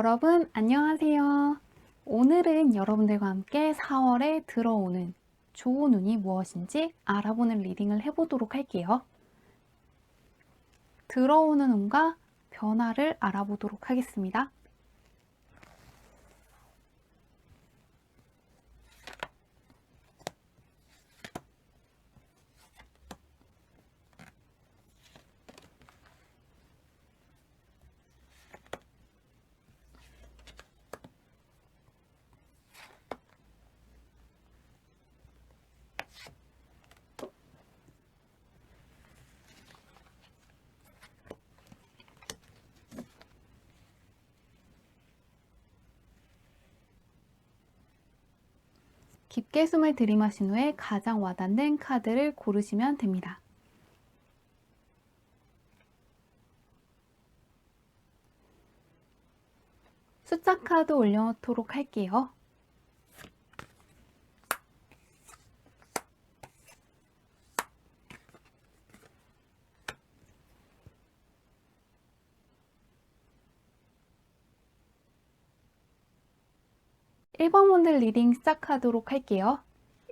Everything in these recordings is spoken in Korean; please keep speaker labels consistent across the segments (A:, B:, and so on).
A: 여러분, 안녕하세요. 오늘은 여러분들과 함께 4월에 들어오는 좋은 운이 무엇인지 알아보는 리딩을 해보도록 할게요. 들어오는 운과 변화를 알아보도록 하겠습니다. 깊게 숨을 들이마신 후에 가장 와닿는 카드를 고르시면 됩니다. 숫자 카드 올려놓도록 할게요. (1번) 분들 리딩 시작하도록 할게요.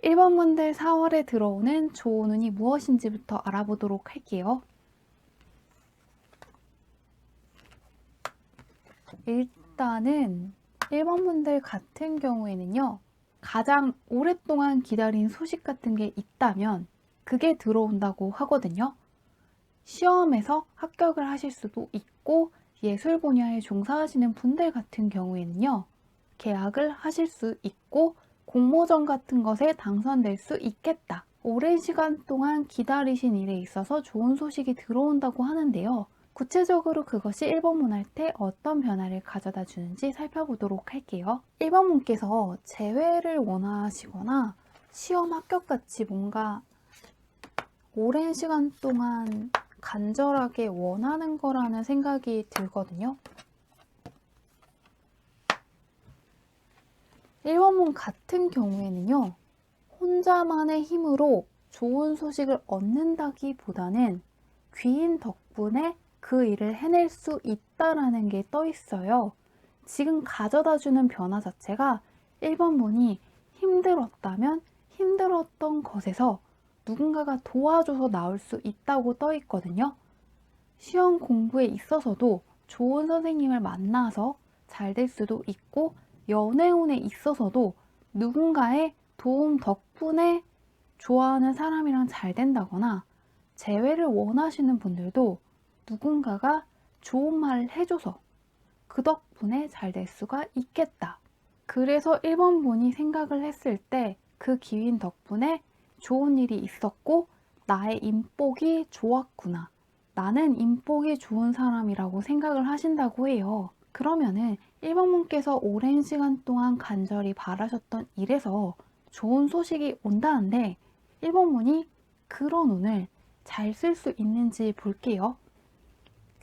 A: 1번 분들 4월에 들어오는 좋은 운이 무엇인지부터 알아보도록 할게요. 일단은 1번 분들 같은 경우에는요, 가장 오랫동안 기다린 소식 같은 게 있다면 그게 들어온다고 하거든요. 시험에서 합격을 하실 수도 있고, 예술 분야에 종사하시는 분들 같은 경우에는요, 계약을 하실 수 있고 공모전 같은 것에 당선될 수 있겠다. 오랜 시간 동안 기다리신 일에 있어서 좋은 소식이 들어온다고 하는데요. 구체적으로 그것이 1번 문 할 때 어떤 변화를 가져다 주는지 살펴보도록 할게요. 1번 문께서 재회를 원하시거나 시험 합격같이 뭔가 오랜 시간 동안 간절하게 원하는 거라는 생각이 들거든요. 1번 문 같은 경우에는요, 혼자만의 힘으로 좋은 소식을 얻는다기보다는 귀인 덕분에 그 일을 해낼 수 있다라는 게 떠 있어요. 지금 가져다주는 변화 자체가 1번 문이 힘들었다면 힘들었던 것에서 누군가가 도와줘서 나올 수 있다고 떠 있거든요. 시험 공부에 있어서도 좋은 선생님을 만나서 잘 될 수도 있고, 연애운에 있어서도 누군가의 도움 덕분에 좋아하는 사람이랑 잘 된다거나, 재회를 원하시는 분들도 누군가가 좋은 말을 해줘서 그 덕분에 잘 될 수가 있겠다. 그래서 1번 분이 생각을 했을 때 그 기인 덕분에 좋은 일이 있었고 나의 인복이 좋았구나, 나는 인복이 좋은 사람이라고 생각을 하신다고 해요. 그러면은 1번 분께서 오랜 시간 동안 간절히 바라셨던 일에서 좋은 소식이 온다는데 1번 분이 그런 운을 잘 쓸 수 있는지 볼게요.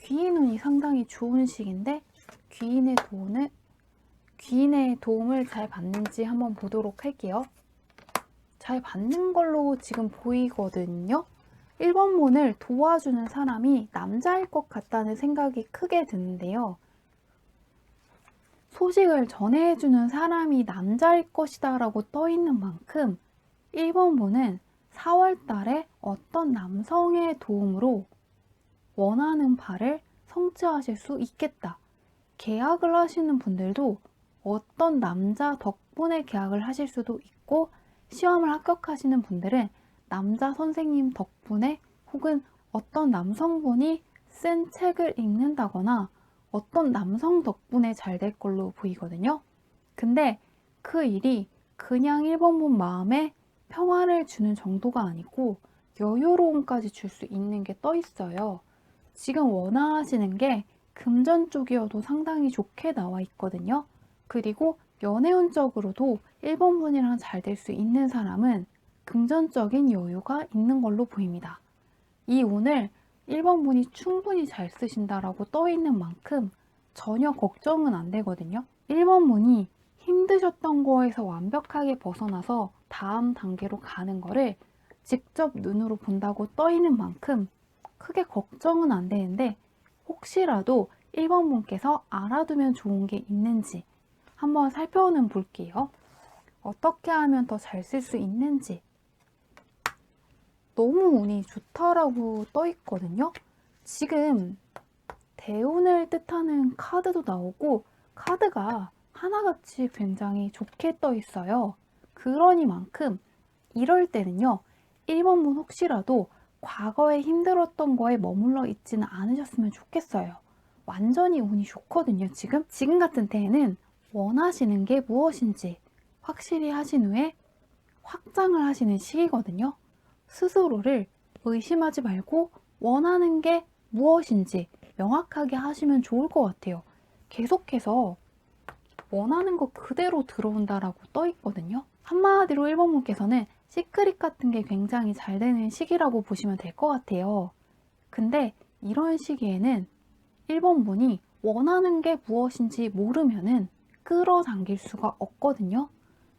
A: 귀인 운이 상당히 좋은 시기인데 귀인의 도움을 잘 받는지 한번 보도록 할게요. 잘 받는 걸로 지금 보이거든요. 1번 문을 도와주는 사람이 남자일 것 같다는 생각이 크게 드는데요. 소식을 전해주는 사람이 남자일 것이다 라고 떠 있는 만큼 1번 문은 4월 달에 어떤 남성의 도움으로 원하는 바를 성취하실 수 있겠다. 계약을 하시는 분들도 어떤 남자 덕분에 계약을 하실 수도 있고, 시험을 합격하시는 분들은 남자 선생님 덕분에 혹은 어떤 남성분이 쓴 책을 읽는다거나 어떤 남성 덕분에 잘 될 걸로 보이거든요. 근데 그 일이 그냥 1번 분 마음에 평화를 주는 정도가 아니고 여유로움까지 줄 수 있는 게 떠 있어요. 지금 원하시는 게 금전 쪽이어도 상당히 좋게 나와 있거든요. 그리고 연애운적으로도 1번 분이랑 잘 될 수 있는 사람은 금전적인 여유가 있는 걸로 보입니다. 이 운을 1번 분이 충분히 잘 쓰신다라고 떠 있는 만큼 전혀 걱정은 안 되거든요. 1번 분이 힘드셨던 거에서 완벽하게 벗어나서 다음 단계로 가는 거를 직접 눈으로 본다고 떠 있는 만큼 크게 걱정은 안 되는데, 혹시라도 1번 분께서 알아두면 좋은 게 있는지 한번 살펴는 볼게요. 어떻게 하면 더 잘 쓸 수 있는지. 너무 운이 좋다라고 떠 있거든요. 지금 대운을 뜻하는 카드도 나오고 카드가 하나같이 굉장히 좋게 떠 있어요. 그러니만큼 이럴 때는요, 1번 분 혹시라도 과거에 힘들었던 거에 머물러 있지는 않으셨으면 좋겠어요. 완전히 운이 좋거든요. 지금 같은 때에는 원하시는 게 무엇인지 확실히 하신 후에 확장을 하시는 시기거든요. 스스로를 의심하지 말고 원하는 게 무엇인지 명확하게 하시면 좋을 것 같아요. 계속해서 원하는 거 그대로 들어온다라고 떠 있거든요. 한마디로 1번 분께서는 시크릿 같은 게 굉장히 잘 되는 시기라고 보시면 될 것 같아요. 근데 이런 시기에는 1번 분이 원하는 게 무엇인지 모르면은 끌어당길 수가 없거든요.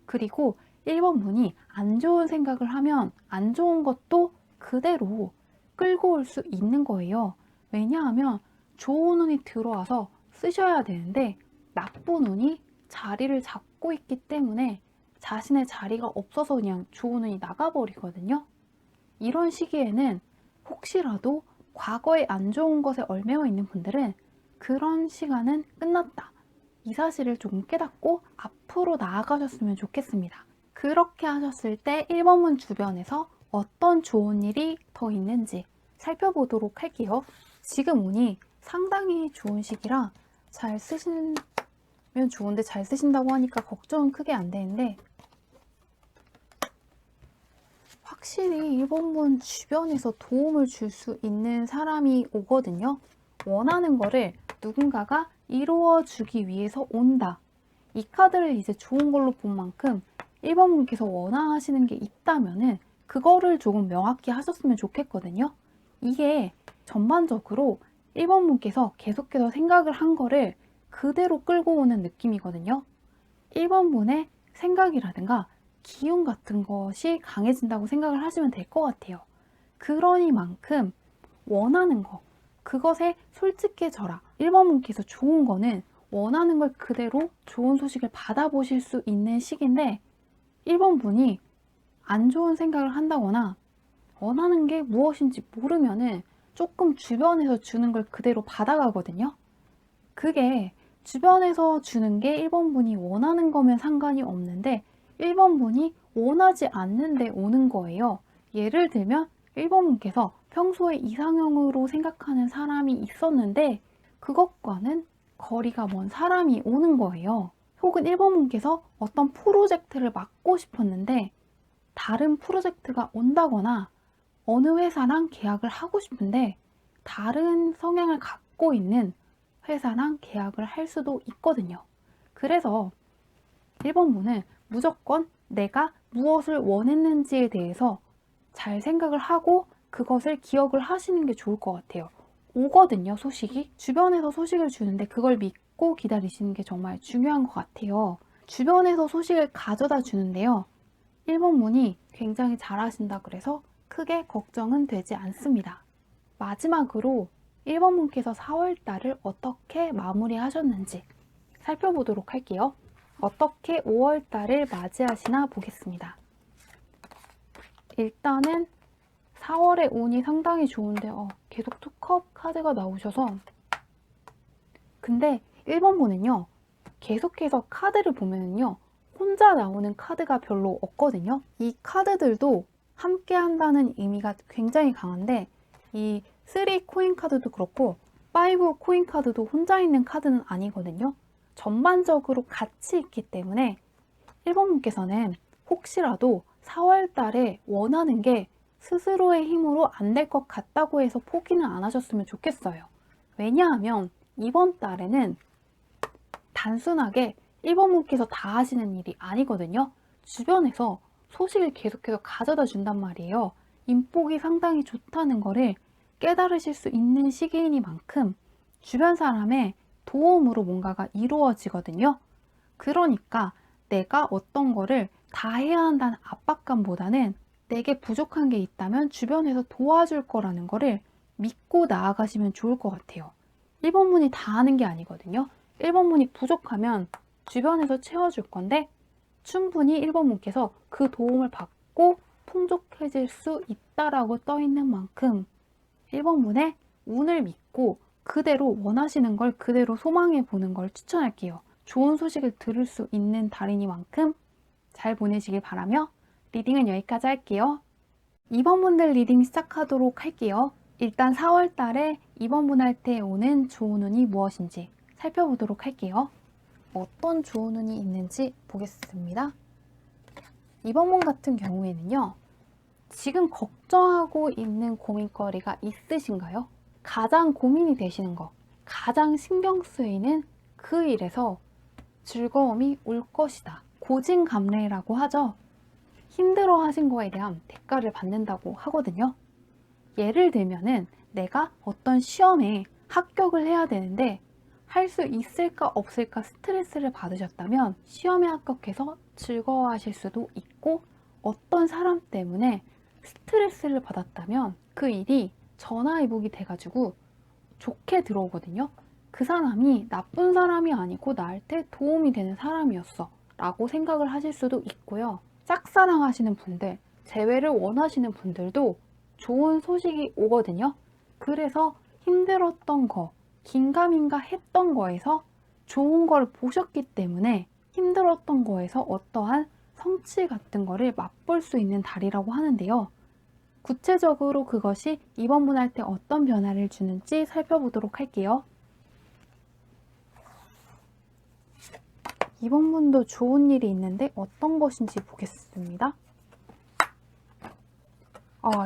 A: 그리고 1번 분이 안 좋은 생각을 하면 안 좋은 것도 그대로 끌고 올 수 있는 거예요. 왜냐하면 좋은 운이 들어와서 쓰셔야 되는데 나쁜 운이 자리를 잡고 있기 때문에 자신의 자리가 없어서 그냥 좋은 운이 나가버리거든요. 이런 시기에는 혹시라도 과거에 안 좋은 것에 얽매여 있는 분들은 그런 시간은 끝났다. 이 사실을 조금 깨닫고 앞으로 나아가셨으면 좋겠습니다. 그렇게 하셨을 때 1번 문 주변에서 어떤 좋은 일이 더 있는지 살펴보도록 할게요. 지금 운이 상당히 좋은 시기라 잘 쓰시면 좋은데 잘 쓰신다고 하니까 걱정은 크게 안 되는데 확실히 1번 문 주변에서 도움을 줄 수 있는 사람이 오거든요. 원하는 거를 누군가가 이루어 주기 위해서 온다. 이 카드를 이제 좋은 걸로 본 만큼 1번 분께서 원하시는 게 있다면은 그거를 조금 명확히 하셨으면 좋겠거든요. 이게 전반적으로 1번 분께서 계속해서 생각을 한 거를 그대로 끌고 오는 느낌이거든요. 1번 분의 생각이라든가 기운 같은 것이 강해진다고 생각을 하시면 될 것 같아요. 그러니만큼 원하는 거, 그것에 솔직해져라. 1번 분께서 좋은 거는 원하는 걸 그대로 좋은 소식을 받아보실 수 있는 시기인데 1번 분이 안 좋은 생각을 한다거나 원하는 게 무엇인지 모르면은 조금 주변에서 주는 걸 그대로 받아가거든요. 그게 주변에서 주는 게 1번 분이 원하는 거면 상관이 없는데 1번 분이 원하지 않는데 오는 거예요. 예를 들면 1번 분께서 평소에 이상형으로 생각하는 사람이 있었는데 그것과는 거리가 먼 사람이 오는 거예요. 혹은 1번 분께서 어떤 프로젝트를 맡고 싶었는데 다른 프로젝트가 온다거나 어느 회사랑 계약을 하고 싶은데 다른 성향을 갖고 있는 회사랑 계약을 할 수도 있거든요. 그래서 1번 분은 무조건 내가 무엇을 원했는지에 대해서 잘 생각을 하고 그것을 기억을 하시는 게 좋을 것 같아요. 오거든요, 소식이. 주변에서 소식을 주는데 그걸 믿고 기다리시는 게 정말 중요한 것 같아요. 주변에서 소식을 가져다 주는데요. 1번 분이 굉장히 잘하신다 그래서 크게 걱정은 되지 않습니다. 마지막으로 1번 분께서 4월달을 어떻게 마무리하셨는지 살펴보도록 할게요. 어떻게 5월달을 맞이하시나 보겠습니다. 일단은 4월의 운이 상당히 좋은데 계속 투컵 카드가 나오셔서 근데 1번 분은요. 계속해서 카드를 보면은요. 혼자 나오는 카드가 별로 없거든요. 이 카드들도 함께 한다는 의미가 굉장히 강한데 이 3 코인 카드도 그렇고 5 코인 카드도 혼자 있는 카드는 아니거든요. 전반적으로 같이 있기 때문에 1번 분께서는 혹시라도 4월 달에 원하는 게 스스로의 힘으로 안 될 것 같다고 해서 포기는 안 하셨으면 좋겠어요. 왜냐하면 이번 달에는 단순하게 1번 분께서 다 하시는 일이 아니거든요. 주변에서 소식을 계속해서 가져다 준단 말이에요. 인복이 상당히 좋다는 거를 깨달으실 수 있는 시기이니만큼 주변 사람의 도움으로 뭔가가 이루어지거든요. 그러니까 내가 어떤 거를 다 해야 한다는 압박감보다는 내게 부족한 게 있다면 주변에서 도와줄 거라는 거를 믿고 나아가시면 좋을 것 같아요. 1번 문이 다 하는 게 아니거든요. 1번 문이 부족하면 주변에서 채워줄 건데 충분히 1번 문께서 그 도움을 받고 풍족해질 수 있다라고 떠 있는 만큼 1번 문의 운을 믿고 그대로 원하시는 걸 그대로 소망해 보는 걸 추천할게요. 좋은 소식을 들을 수 있는 달이니만큼 잘 보내시길 바라며 리딩은 여기까지 할게요. 2번 분들 리딩 시작하도록 할게요. 일단 4월 달에 2번 분 할 때 오는 좋은 운이 무엇인지 살펴보도록 할게요. 어떤 좋은 운이 있는지 보겠습니다. 2번 분 같은 경우에는요. 지금 걱정하고 있는 고민거리가 있으신가요? 가장 고민이 되시는 거, 가장 신경 쓰이는 그 일에서 즐거움이 올 것이다. 고진감래라고 하죠. 힘들어 하신 거에 대한 대가를 받는다고 하거든요. 예를 들면은 내가 어떤 시험에 합격을 해야 되는데 할 수 있을까 없을까 스트레스를 받으셨다면 시험에 합격해서 즐거워하실 수도 있고, 어떤 사람 때문에 스트레스를 받았다면 그 일이 전화위복이 돼가지고 좋게 들어오거든요. 그 사람이 나쁜 사람이 아니고 나한테 도움이 되는 사람이었어 라고 생각을 하실 수도 있고요. 짝사랑 하시는 분들, 재회를 원하시는 분들도 좋은 소식이 오거든요. 그래서 힘들었던 거, 긴가민가 했던 거에서 좋은 걸 보셨기 때문에 힘들었던 거에서 어떠한 성취 같은 거를 맛볼 수 있는 달이라고 하는데요. 구체적으로 그것이 2번 분 할 때 어떤 변화를 주는지 살펴보도록 할게요. 2번 분도 좋은 일이 있는데 어떤 것인지 보겠습니다.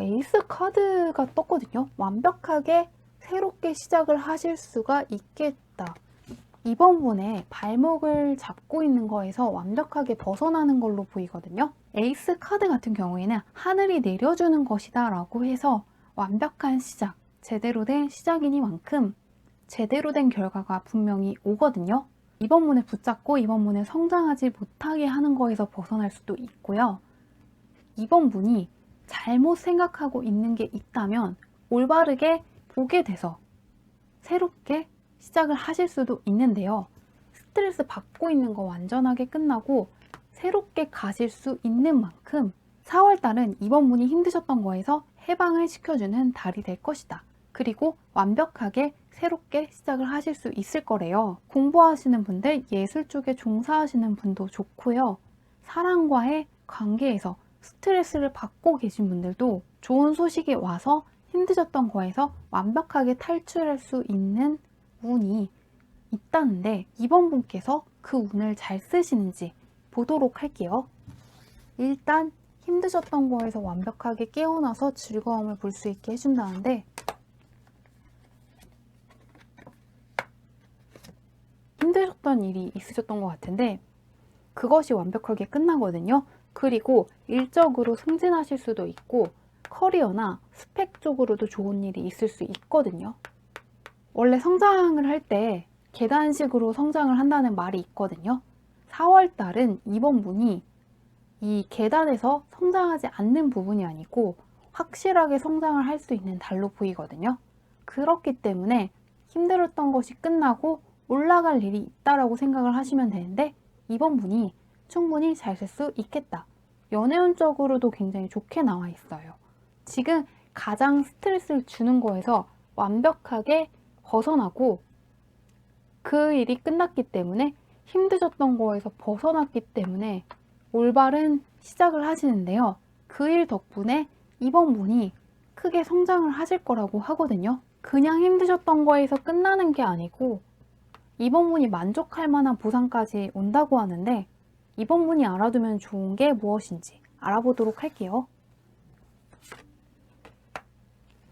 A: 에이스 카드가 떴거든요. 완벽하게 새롭게 시작을 하실 수가 있겠다. 2번 분의 발목을 잡고 있는 거에서 완벽하게 벗어나는 걸로 보이거든요. 에이스 카드 같은 경우에는 하늘이 내려주는 것이다 라고 해서 완벽한 시작, 제대로 된 시작이니만큼 제대로 된 결과가 분명히 오거든요. 2번 문에 붙잡고 2번 문에 성장하지 못하게 하는 거에서 벗어날 수도 있고요. 2번 문이 잘못 생각하고 있는 게 있다면 올바르게 보게 돼서 새롭게 시작을 하실 수도 있는데요. 스트레스 받고 있는 거 완전하게 끝나고 새롭게 가실 수 있는 만큼 4월달은 2번 문이 힘드셨던 거에서 해방을 시켜주는 달이 될 것이다. 그리고 완벽하게 새롭게 시작을 하실 수 있을 거래요. 공부하시는 분들, 예술 쪽에 종사하시는 분도 좋고요. 사랑과의 관계에서 스트레스를 받고 계신 분들도 좋은 소식이 와서 힘드셨던 거에서 완벽하게 탈출할 수 있는 운이 있다는데 2번 분께서 그 운을 잘 쓰시는지 보도록 할게요. 일단 힘드셨던 거에서 완벽하게 깨어나서 즐거움을 볼 수 있게 해준다는데 힘드셨던 일이 있으셨던 것 같은데 그것이 완벽하게 끝나거든요. 그리고 일적으로 승진하실 수도 있고 커리어나 스펙 쪽으로도 좋은 일이 있을 수 있거든요. 원래 성장을 할 때 계단식으로 성장을 한다는 말이 있거든요. 4월 달은 2번 분이 이 계단에서 성장하지 않는 부분이 아니고 확실하게 성장을 할 수 있는 달로 보이거든요. 그렇기 때문에 힘들었던 것이 끝나고 올라갈 일이 있다라고 생각을 하시면 되는데 2번 분이 충분히 잘 쓸 수 있겠다. 연애운적으로도 굉장히 좋게 나와 있어요. 지금 가장 스트레스를 주는 거에서 완벽하게 벗어나고 그 일이 끝났기 때문에 힘드셨던 거에서 벗어났기 때문에 올바른 시작을 하시는데요. 그 일 덕분에 2번 분이 크게 성장을 하실 거라고 하거든요. 그냥 힘드셨던 거에서 끝나는 게 아니고 2번 분이 만족할 만한 보상까지 온다고 하는데 2번 분이 알아두면 좋은 게 무엇인지 알아보도록 할게요.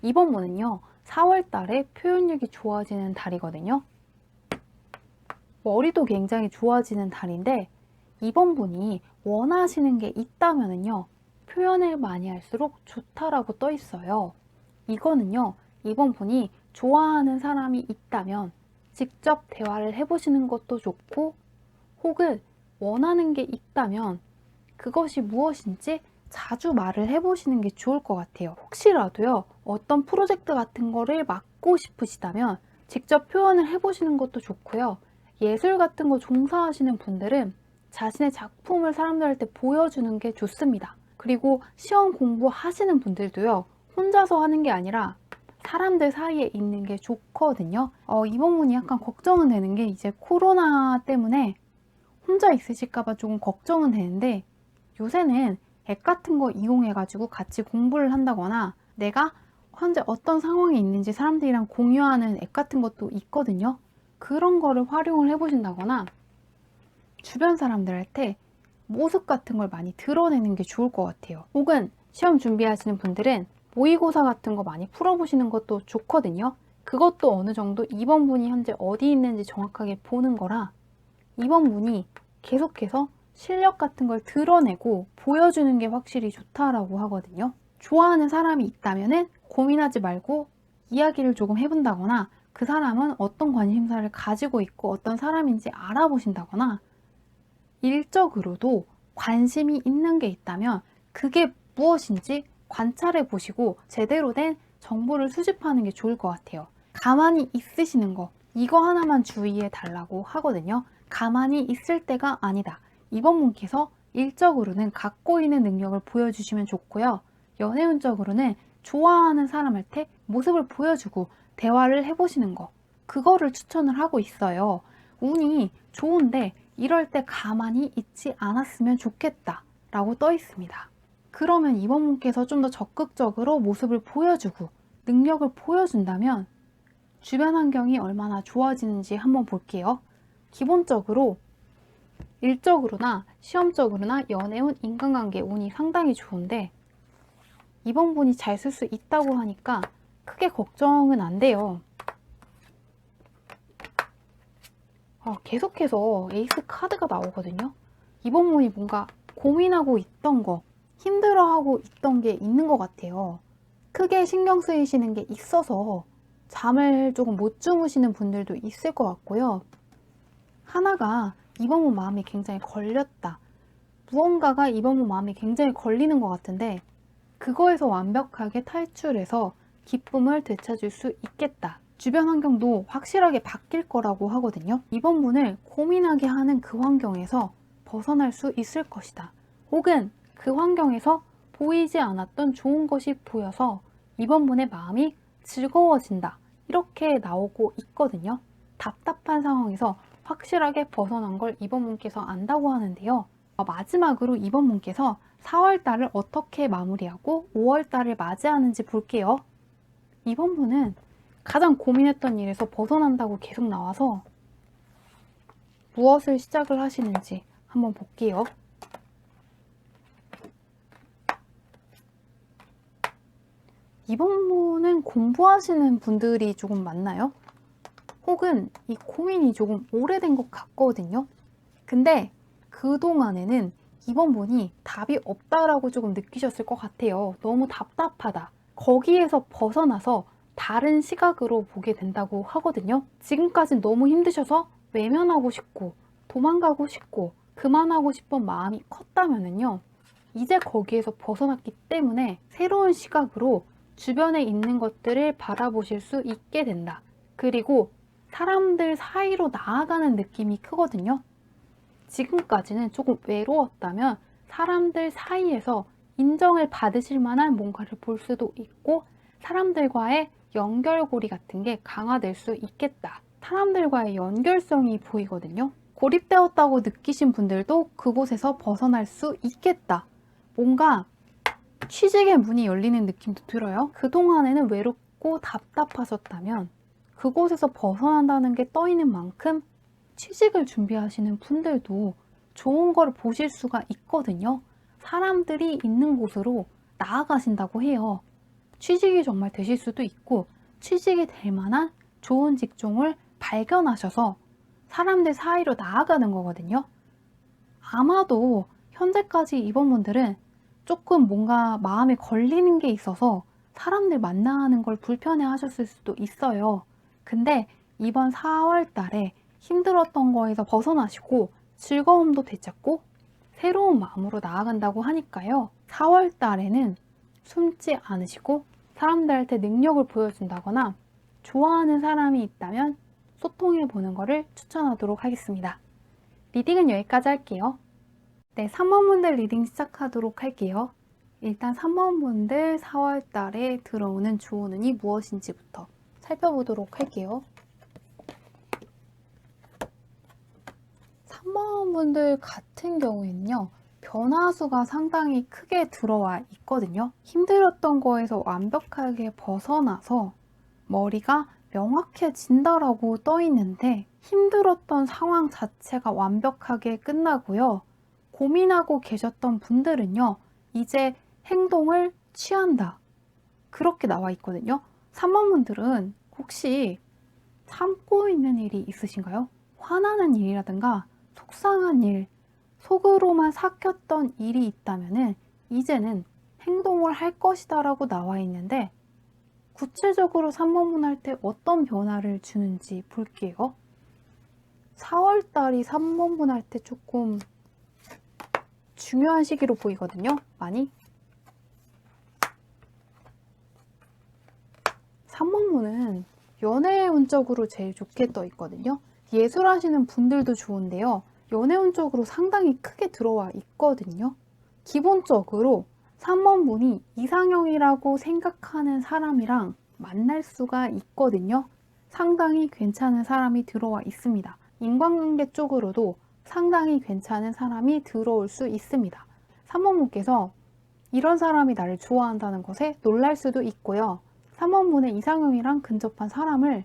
A: 2번 분은요. 4월 달에 표현력이 좋아지는 달이거든요. 머리도 굉장히 좋아지는 달인데 2번 분이 원하시는 게 있다면요. 표현을 많이 할수록 좋다라고 떠 있어요. 이거는요. 2번 분이 좋아하는 사람이 있다면 직접 대화를 해보시는 것도 좋고 혹은 원하는 게 있다면 그것이 무엇인지 자주 말을 해보시는 게 좋을 것 같아요. 혹시라도요. 어떤 프로젝트 같은 거를 맡고 싶으시다면 직접 표현을 해보시는 것도 좋고요. 예술 같은 거 종사하시는 분들은 자신의 작품을 사람들한테 보여주는 게 좋습니다. 그리고 시험 공부하시는 분들도요. 혼자서 하는 게 아니라 사람들 사이에 있는 게 좋거든요. 이번 분이 약간 걱정은 되는 게 이제 코로나 때문에 혼자 있으실까봐 조금 걱정은 되는데 요새는 앱 같은 거 이용해가지고 같이 공부를 한다거나 내가 현재 어떤 상황에 있는지 사람들이랑 공유하는 앱 같은 것도 있거든요. 그런 거를 활용을 해보신다거나 주변 사람들한테 모습 같은 걸 많이 드러내는 게 좋을 것 같아요. 혹은 시험 준비하시는 분들은 모의고사 같은 거 많이 풀어보시는 것도 좋거든요. 그것도 어느 정도 이번 분이 현재 어디 있는지 정확하게 보는 거라 이번 분이 계속해서 실력 같은 걸 드러내고 보여주는 게 확실히 좋다라고 하거든요. 좋아하는 사람이 있다면은 고민하지 말고 이야기를 조금 해본다거나 그 사람은 어떤 관심사를 가지고 있고 어떤 사람인지 알아보신다거나 일적으로도 관심이 있는 게 있다면 그게 무엇인지 관찰해 보시고 제대로 된 정보를 수집하는 게 좋을 것 같아요. 가만히 있으시는 거 이거 하나만 주의해 달라고 하거든요. 가만히 있을 때가 아니다. 이번 분께서 일적으로는 갖고 있는 능력을 보여주시면 좋고요. 연애운적으로는 좋아하는 사람한테 모습을 보여주고 대화를 해보시는 거 그거를 추천을 하고 있어요. 운이 좋은데 이럴 때 가만히 있지 않았으면 좋겠다 라고 떠 있습니다. 그러면 이번 분께서 좀 더 적극적으로 모습을 보여주고 능력을 보여준다면 주변 환경이 얼마나 좋아지는지 한번 볼게요. 기본적으로 일적으로나 시험적으로나 연애운, 인간관계 운이 상당히 좋은데 이번 분이 잘 쓸 수 있다고 하니까 크게 걱정은 안 돼요. 계속해서 에이스 카드가 나오거든요. 이번 분이 뭔가 고민하고 있던 거, 힘들어하고 있던 게 있는 것 같아요. 크게 신경 쓰이시는 게 있어서 잠을 조금 못 주무시는 분들도 있을 것 같고요. 하나가 이번 분 마음이 굉장히 걸렸다. 무언가가 이번 분 마음이 굉장히 걸리는 것 같은데 그거에서 완벽하게 탈출해서 기쁨을 되찾을 수 있겠다. 주변 환경도 확실하게 바뀔 거라고 하거든요. 이번 분을 고민하게 하는 그 환경에서 벗어날 수 있을 것이다. 혹은 그 환경에서 보이지 않았던 좋은 것이 보여서 이번 분의 마음이 즐거워진다. 이렇게 나오고 있거든요. 답답한 상황에서 확실하게 벗어난 걸 이번 분께서 안다고 하는데요. 마지막으로 이번 분께서 4월달을 어떻게 마무리하고 5월달을 맞이하는지 볼게요. 이번 분은 가장 고민했던 일에서 벗어난다고 계속 나와서 무엇을 시작을 하시는지 한번 볼게요. 이번 분은 공부하시는 분들이 조금 많나요? 혹은 이 고민이 조금 오래된 것 같거든요. 근데 그동안에는 이번 분이 답이 없다라고 조금 느끼셨을 것 같아요. 너무 답답하다. 거기에서 벗어나서 다른 시각으로 보게 된다고 하거든요. 지금까지 너무 힘드셔서 외면하고 싶고 도망가고 싶고 그만하고 싶은 마음이 컸다면요. 이제 거기에서 벗어났기 때문에 새로운 시각으로 주변에 있는 것들을 바라보실 수 있게 된다. 그리고 사람들 사이로 나아가는 느낌이 크거든요. 지금까지는 조금 외로웠다면 사람들 사이에서 인정을 받으실 만한 뭔가를 볼 수도 있고 사람들과의 연결고리 같은 게 강화될 수 있겠다. 사람들과의 연결성이 보이거든요. 고립되었다고 느끼신 분들도 그곳에서 벗어날 수 있겠다. 뭔가 취직의 문이 열리는 느낌도 들어요. 그동안에는 외롭고 답답하셨다면 그곳에서 벗어난다는 게 떠있는 만큼 취직을 준비하시는 분들도 좋은 걸 보실 수가 있거든요. 사람들이 있는 곳으로 나아가신다고 해요. 취직이 정말 되실 수도 있고 취직이 될 만한 좋은 직종을 발견하셔서 사람들 사이로 나아가는 거거든요. 아마도 현재까지 이번 분들은 조금 뭔가 마음에 걸리는 게 있어서 사람들 만나는 걸 불편해 하셨을 수도 있어요. 근데 이번 4월 달에 힘들었던 거에서 벗어나시고 즐거움도 되찾고 새로운 마음으로 나아간다고 하니까요. 4월 달에는 숨지 않으시고 사람들한테 능력을 보여준다거나 좋아하는 사람이 있다면 소통해 보는 것을 추천하도록 하겠습니다. 리딩은 여기까지 할게요. 네, 3번분들 리딩 시작하도록 할게요. 일단 3번분들 4월 달에 들어오는 좋은 운이 무엇인지부터 살펴보도록 할게요. 3번분들 같은 경우에는요, 변화수가 상당히 크게 들어와 있거든요. 힘들었던 거에서 완벽하게 벗어나서 머리가 명확해진다라고 떠 있는데, 힘들었던 상황 자체가 완벽하게 끝나고요. 고민하고 계셨던 분들은요, 이제 행동을 취한다. 그렇게 나와 있거든요. 3번 분들은 혹시 참고 있는 일이 있으신가요? 화나는 일이라든가 속상한 일, 속으로만 삭혔던 일이 있다면은 이제는 행동을 할 것이다 라고 나와 있는데, 구체적으로 3번분 할 때 어떤 변화를 주는지 볼게요. 4월달이 3번분 할 때 조금 중요한 시기로 보이거든요. 많이. 3번분은 연애운적으로 제일 좋게 떠 있거든요. 예술하시는 분들도 좋은데요. 연애운적으로 상당히 크게 들어와 있거든요. 기본적으로 3번분이 이상형이라고 생각하는 사람이랑 만날 수가 있거든요. 상당히 괜찮은 사람이 들어와 있습니다. 인간관계 쪽으로도 상당히 괜찮은 사람이 들어올 수 있습니다. 3번분께서 이런 사람이 나를 좋아한다는 것에 놀랄 수도 있고요. 3번분의 이상형이랑 근접한 사람을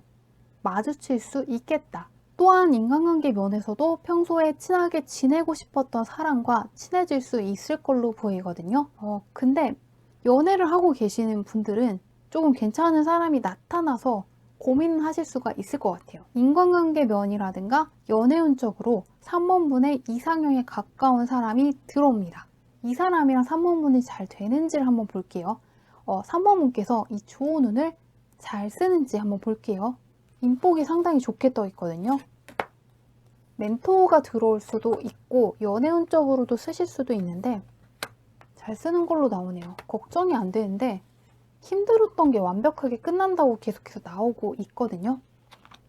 A: 마주칠 수 있겠다. 또한 인간관계 면에서도 평소에 친하게 지내고 싶었던 사람과 친해질 수 있을 걸로 보이거든요. 근데 연애를 하고 계시는 분들은 조금 괜찮은 사람이 나타나서 고민하실 수가 있을 것 같아요. 인간관계 면이라든가 연애운적으로 3번분의 이상형에 가까운 사람이 들어옵니다. 이 사람이랑 3번분이 잘 되는지를 한번 볼게요. 3번분께서 이 좋은 운을 잘 쓰는지 한번 볼게요. 인복이 상당히 좋게 떠 있거든요. 멘토가 들어올 수도 있고 연애운적으로도 쓰실 수도 있는데 잘 쓰는 걸로 나오네요. 걱정이 안 되는데 힘들었던 게 완벽하게 끝난다고 계속해서 나오고 있거든요.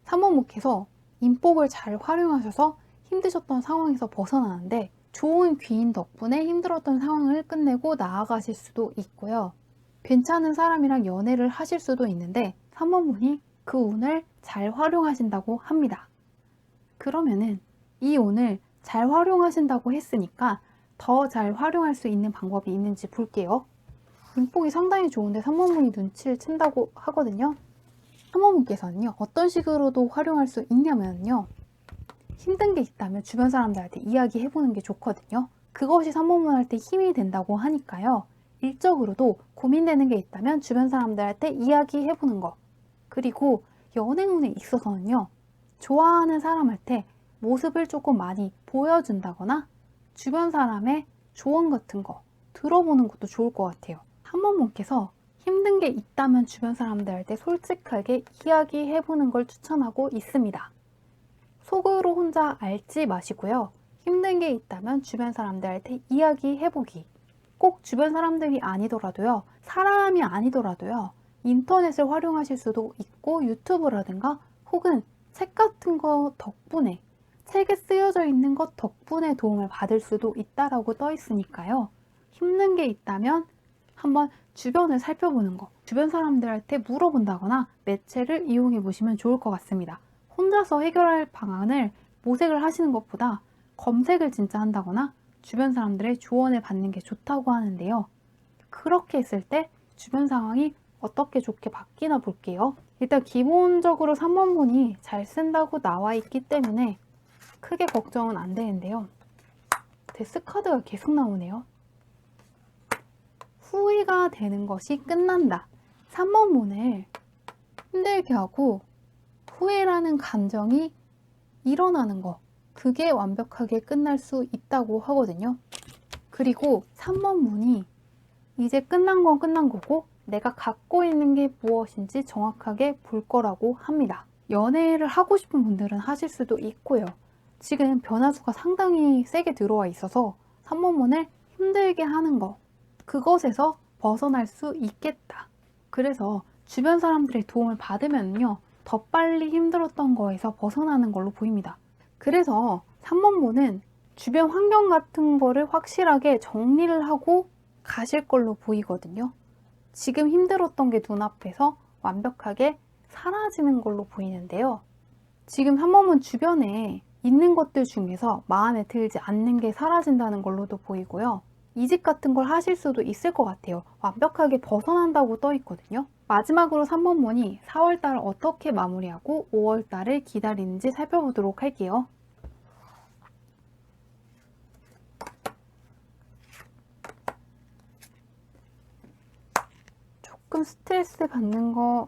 A: 3번분께서 인복을 잘 활용하셔서 힘드셨던 상황에서 벗어나는데 좋은 귀인 덕분에 힘들었던 상황을 끝내고 나아가실 수도 있고요. 괜찮은 사람이랑 연애를 하실 수도 있는데 3번분이 그 운을 잘 활용하신다고 합니다. 그러면은 이 운을 잘 활용하신다고 했으니까 더 잘 활용할 수 있는 방법이 있는지 볼게요. 인복이 상당히 좋은데 3번분이 눈치를 챈다고 하거든요. 3번분께서는요, 어떤 식으로도 활용할 수 있냐면요, 힘든 게 있다면 주변 사람들한테 이야기해보는 게 좋거든요. 그것이 3번분 할 때 힘이 된다고 하니까요. 일적으로도 고민되는 게 있다면 주변 사람들한테 이야기해보는 거. 그리고 연애운에 있어서는요, 좋아하는 사람한테 모습을 조금 많이 보여준다거나 주변 사람의 조언 같은 거 들어보는 것도 좋을 것 같아요. 3번분께서 힘든 게 있다면 주변 사람들한테 솔직하게 이야기해보는 걸 추천하고 있습니다. 속으로 혼자 앓지 마시고요. 힘든 게 있다면 주변 사람들한테 이야기해보기. 꼭 주변 사람들이 아니더라도요. 사람이 아니더라도요. 인터넷을 활용하실 수도 있고 유튜브라든가 혹은 책 같은 거 덕분에 책에 쓰여져 있는 것 덕분에 도움을 받을 수도 있다라고 떠 있으니까요. 힘든 게 있다면 한번 주변을 살펴보는 거, 주변 사람들한테 물어본다거나 매체를 이용해 보시면 좋을 것 같습니다. 혼자서 해결할 방안을 모색을 하시는 것보다 검색을 진짜 한다거나 주변 사람들의 조언을 받는 게 좋다고 하는데요. 그렇게 했을 때 주변 상황이 어떻게 좋게 바뀌나 볼게요. 일단 기본적으로 3번분이 잘 쓴다고 나와 있기 때문에 크게 걱정은 안 되는데요. 데스 카드가 계속 나오네요. 후회가 되는 것이 끝난다. 3번분을 힘들게 하고 후회라는 감정이 일어나는 거, 그게 완벽하게 끝날 수 있다고 하거든요. 그리고 3번분이 이제 끝난 건 끝난 거고 내가 갖고 있는 게 무엇인지 정확하게 볼 거라고 합니다. 연애를 하고 싶은 분들은 하실 수도 있고요. 지금 변화수가 상당히 세게 들어와 있어서 3번분을 힘들게 하는 거, 그것에서 벗어날 수 있겠다. 그래서 주변 사람들의 도움을 받으면요, 더 빨리 힘들었던 거에서 벗어나는 걸로 보입니다. 그래서 3번분은 주변 환경 같은 거를 확실하게 정리를 하고 가실 걸로 보이거든요. 지금 힘들었던 게 눈앞에서 완벽하게 사라지는 걸로 보이는데요. 지금 3번분 주변에 있는 것들 중에서 마음에 들지 않는 게 사라진다는 걸로도 보이고요. 이직 같은 걸 하실 수도 있을 것 같아요. 완벽하게 벗어난다고 떠 있거든요. 마지막으로 3번분이 4월달을 어떻게 마무리하고 5월달을 기다리는지 살펴보도록 할게요. 조금 스트레스 받는 거,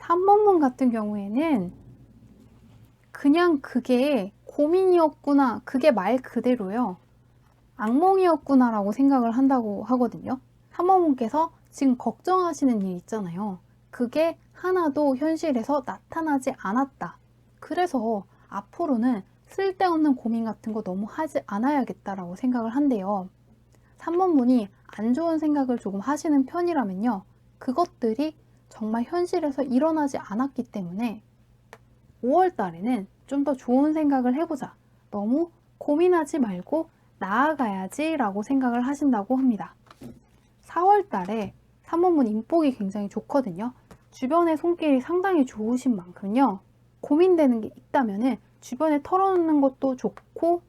A: 3번분 같은 경우에는 그냥 그게 고민이었구나, 그게 말 그대로요. 악몽이었구나 라고 생각을 한다고 하거든요. 3번분께서 지금 걱정하시는 일 있잖아요. 그게 하나도 현실에서 나타나지 않았다. 그래서 앞으로는 쓸데없는 고민 같은 거 너무 하지 않아야겠다라고 생각을 한대요. 3번분이 안 좋은 생각을 조금 하시는 편이라면요, 그것들이 정말 현실에서 일어나지 않았기 때문에 5월 달에는 좀 더 좋은 생각을 해보자, 너무 고민하지 말고 나아가야지 라고 생각을 하신다고 합니다. 4월 달에 3번분 인복이 굉장히 좋거든요. 주변의 손길이 상당히 좋으신 만큼요, 고민되는 게 있다면은 주변에 털어놓는 것도 좋고,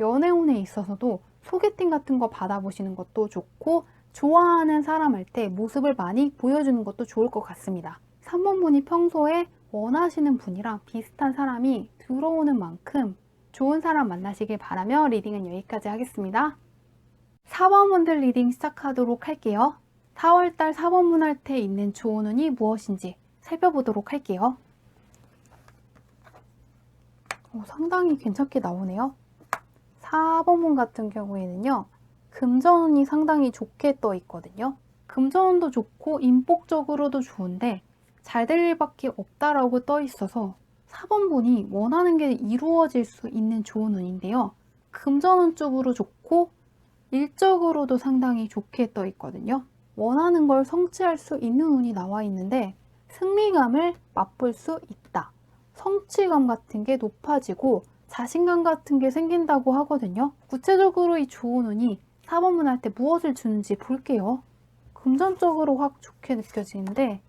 A: 연애운에 있어서도 소개팅 같은 거 받아보시는 것도 좋고, 좋아하는 사람 할 때 모습을 많이 보여주는 것도 좋을 것 같습니다. 3번분이 평소에 원하시는 분이랑 비슷한 사람이 들어오는 만큼 좋은 사람 만나시길 바라며 리딩은 여기까지 하겠습니다. 4번분들 리딩 시작하도록 할게요. 4월달 4번분한테 있는 좋은 운이 무엇인지 살펴보도록 할게요. 상당히 괜찮게 나오네요. 4번분 같은 경우에는요, 금전운이 상당히 좋게 떠 있거든요. 금전운도 좋고 인복적으로도 좋은데 잘 될 일밖에 없다라고 떠 있어서 4번분이 원하는 게 이루어질 수 있는 좋은 운인데요. 금전운 쪽으로 좋고 일적으로도 상당히 좋게 떠 있거든요. 원하는 걸 성취할 수 있는 운이 나와 있는데 승리감을 맛볼 수 있다. 성취감 같은 게 높아지고 자신감 같은 게 생긴다고 하거든요. 구체적으로 이 좋은 운이 4번분한테 무엇을 주는지 볼게요. 금전적으로 확 좋게 느껴지는데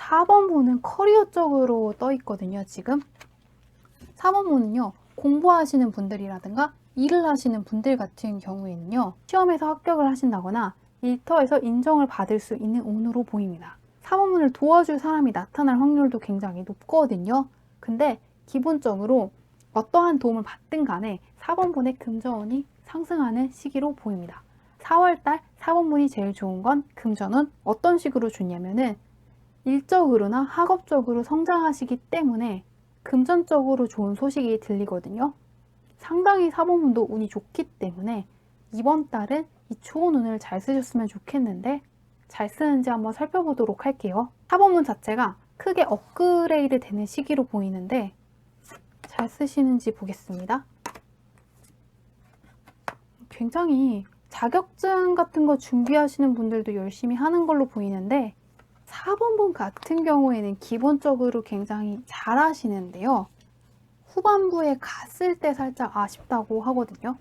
A: 4번분은 커리어 쪽으로 떠 있거든요. 지금 4번분은요, 공부하시는 분들이라든가 일을 하시는 분들 같은 경우에는요, 시험에서 합격을 하신다거나 일터에서 인정을 받을 수 있는 운으로 보입니다. 4번분을 도와줄 사람이 나타날 확률도 굉장히 높거든요. 근데 기본적으로 어떠한 도움을 받든 간에 4번분의 금전운이 상승하는 시기로 보입니다. 4월달 4번분이 제일 좋은 건 금전운. 어떤 식으로 좋냐면은 일적으로나 학업적으로 성장하시기 때문에 금전적으로 좋은 소식이 들리거든요. 상당히 4번분도 운이 좋기 때문에 이번 달은 이 좋은 운을 잘 쓰셨으면 좋겠는데 잘 쓰는지 한번 살펴보도록 할게요. 4번분 자체가 크게 업그레이드 되는 시기로 보이는데 잘 쓰시는지 보겠습니다. 굉장히 자격증 같은 거 준비하시는 분들도 열심히 하는 걸로 보이는데 4번분 같은 경우에는 기본적으로 굉장히 잘 하시는데요. 후반부에 갔을 때 살짝 아쉽다고 하거든요.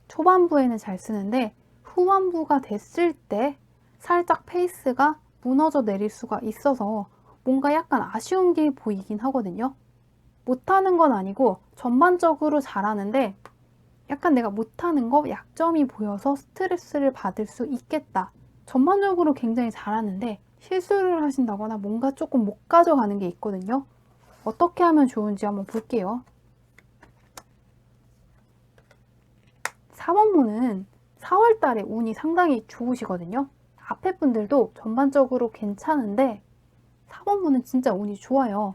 A: 초반부에는 잘 쓰는데 후반부가 됐을 때 살짝 페이스가 무너져 내릴 수가 있어서 뭔가 약간 아쉬운 게 보이긴 하거든요. 못하는 건 아니고 전반적으로 잘하는데 약간 내가 못하는 거, 약점이 보여서 스트레스를 받을 수 있겠다. 전반적으로 굉장히 잘하는데 실수를 하신다거나 뭔가 조금 못 가져가는 게 있거든요. 어떻게 하면 좋은지 한번 볼게요. 4번분은 4월 달에 운이 상당히 좋으시거든요. 앞에 분들도 전반적으로 괜찮은데 4번분은 진짜 운이 좋아요.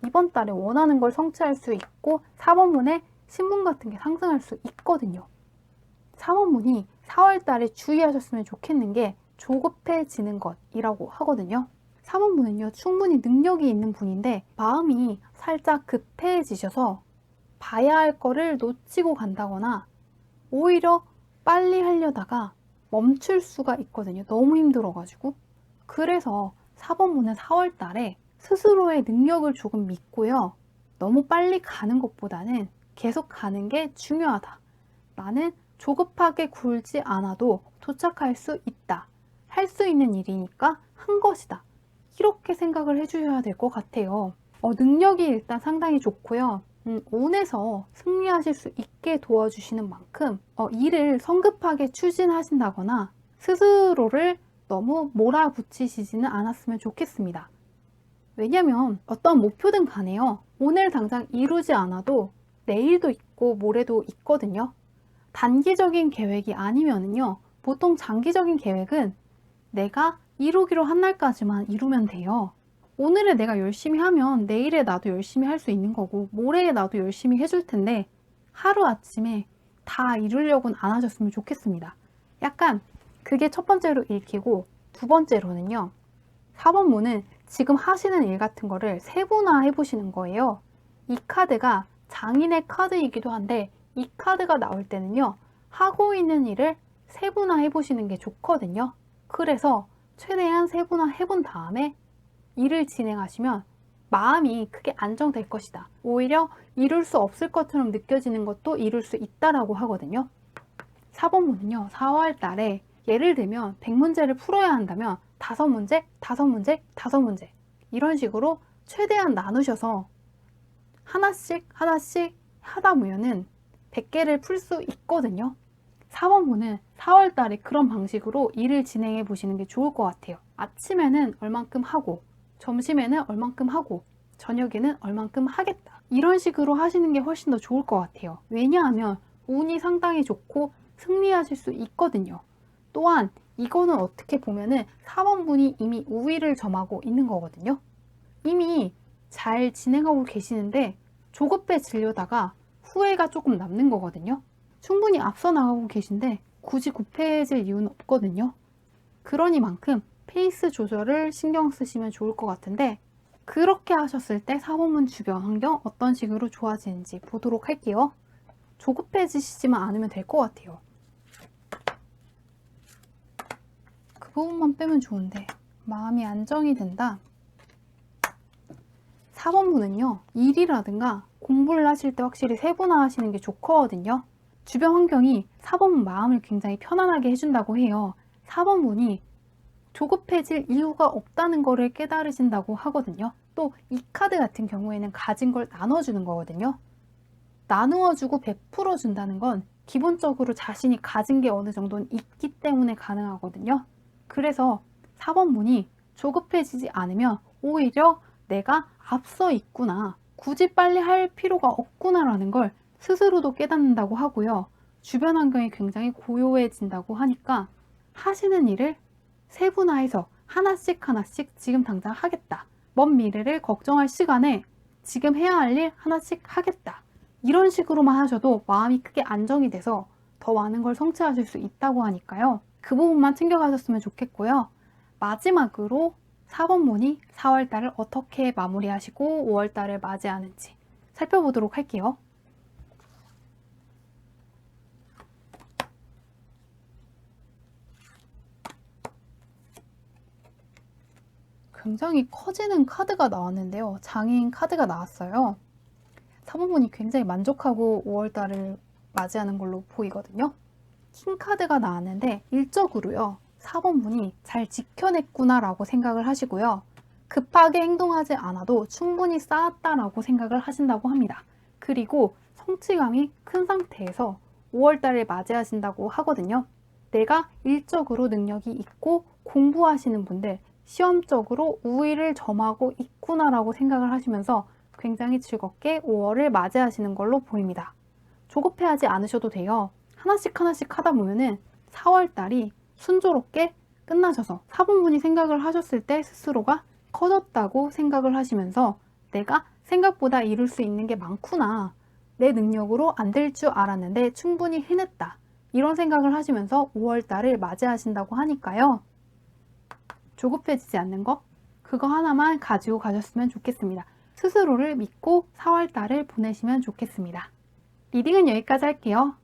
A: 이번 달에 원하는 걸 성취할 수 있고 4번분에 신분 같은 게 상승할 수 있거든요. 4번분이 4월 달에 주의하셨으면 좋겠는 게 조급해지는 것이라고 하거든요. 4번분은요, 충분히 능력이 있는 분인데 마음이 살짝 급해지셔서 봐야 할 거를 놓치고 간다거나 오히려 빨리 하려다가 멈출 수가 있거든요. 너무 힘들어가지고. 그래서 4번문은 4월 달에 스스로의 능력을 조금 믿고요. 너무 빨리 가는 것보다는 계속 가는 게 중요하다. 나는 조급하게 굴지 않아도 도착할 수 있다. 할 수 있는 일이니까 한 것이다. 이렇게 생각을 해주셔야 될 것 같아요. 능력이 일단 상당히 좋고요. 온에서 승리하실 수 있게 도와주시는 만큼 일을 성급하게 추진하신다거나 스스로를 너무 몰아붙이시지는 않았으면 좋겠습니다. 왜냐면 어떤 목표든 간에요. 오늘 당장 이루지 않아도 내일도 있고 모레도 있거든요. 단기적인 계획이 아니면은요. 보통 장기적인 계획은 내가 이루기로 한 날까지만 이루면 돼요. 오늘에 내가 열심히 하면 내일에 나도 열심히 할 수 있는 거고 모레에 나도 열심히 해줄 텐데 하루아침에 다 이루려고는 안 하셨으면 좋겠습니다. 약간 그게 첫 번째로 읽히고 두 번째로는요. 4번문은 지금 하시는 일 같은 거를 세분화해 보시는 거예요. 이 카드가 장인의 카드이기도 한데 이 카드가 나올 때는요. 하고 있는 일을 세분화해 보시는 게 좋거든요. 그래서 최대한 세분화해 본 다음에 일을 진행하시면 마음이 크게 안정될 것이다. 오히려 이룰 수 없을 것처럼 느껴지는 것도 이룰 수 있다라고 하거든요. 4번문은요. 4월 달에 예를 들면 100문제를 풀어야 한다면 5문제, 5문제, 5문제 이런 식으로 최대한 나누셔서 하나씩 하다 보면은 100개를 풀 수 있거든요. 4번문은 4월 달에 그런 방식으로 일을 진행해 보시는 게 좋을 것 같아요. 아침에는 얼만큼 하고 점심에는 얼만큼 하고 저녁에는 얼만큼 하겠다. 이런 식으로 하시는 게 훨씬 더 좋을 것 같아요. 왜냐하면 운이 상당히 좋고 승리하실 수 있거든요. 또한 이거는 어떻게 보면은 4번분이 이미 우위를 점하고 있는 거거든요. 이미 잘 진행하고 계시는데 조급해지려다가 후회가 조금 남는 거거든요. 충분히 앞서 나가고 계신데 굳이 급해질 이유는 없거든요. 그러니만큼 페이스 조절을 신경 쓰시면 좋을 것 같은데 그렇게 하셨을 때 4번문 주변 환경 어떤 식으로 좋아지는지 보도록 할게요. 조급해지시지만 않으면 될 것 같아요. 그 부분만 빼면 좋은데 마음이 안정이 된다. 4번문은요. 일이라든가 공부를 하실 때 확실히 세분화 하시는 게 좋거든요. 주변 환경이 4번문 마음을 굉장히 편안하게 해준다고 해요. 4번문이 조급해질 이유가 없다는 거를 깨달으신다고 하거든요. 또 이 카드 같은 경우에는 가진 걸 나눠주는 거거든요. 나누어주고 베풀어준다는 건 기본적으로 자신이 가진 게 어느 정도는 있기 때문에 가능하거든요. 그래서 4번문이 조급해지지 않으면 오히려 내가 앞서 있구나, 굳이 빨리 할 필요가 없구나라는 걸 스스로도 깨닫는다고 하고요. 주변 환경이 굉장히 고요해진다고 하니까 하시는 일을 세분화해서 하나씩 지금 당장 하겠다. 먼 미래를 걱정할 시간에 지금 해야 할 일 하나씩 하겠다. 이런 식으로만 하셔도 마음이 크게 안정이 돼서 더 많은 걸 성취하실 수 있다고 하니까요. 그 부분만 챙겨가셨으면 좋겠고요. 마지막으로 4번문이 4월달을 어떻게 마무리하시고 5월달을 맞이하는지 살펴보도록 할게요. 굉장히 커지는 카드가 나왔는데요. 장애인 카드가 나왔어요. 4번문이 굉장히 만족하고 5월달을 맞이하는 걸로 보이거든요. 킹 카드가 나왔는데 일적으로요. 4번문이 잘 지켜냈구나 라고 생각을 하시고요. 급하게 행동하지 않아도 충분히 쌓았다라고 생각을 하신다고 합니다. 그리고 성취감이 큰 상태에서 5월달을 맞이하신다고 하거든요. 내가 일적으로 능력이 있고 공부하시는 분들 시험적으로 우위를 점하고 있구나라고 생각을 하시면서 굉장히 즐겁게 5월을 맞이하시는 걸로 보입니다. 조급해하지 않으셔도 돼요. 하나씩 하다 보면은 4월달이 순조롭게 끝나셔서 4번분이 생각을 하셨을 때 스스로가 커졌다고 생각을 하시면서 내가 생각보다 이룰 수 있는 게 많구나. 내 능력으로 안 될 줄 알았는데 충분히 해냈다. 이런 생각을 하시면서 5월달을 맞이하신다고 하니까요. 조급해지지 않는 거, 그거 하나만 가지고 가셨으면 좋겠습니다. 스스로를 믿고 4월달을 보내시면 좋겠습니다. 리딩은 여기까지 할게요.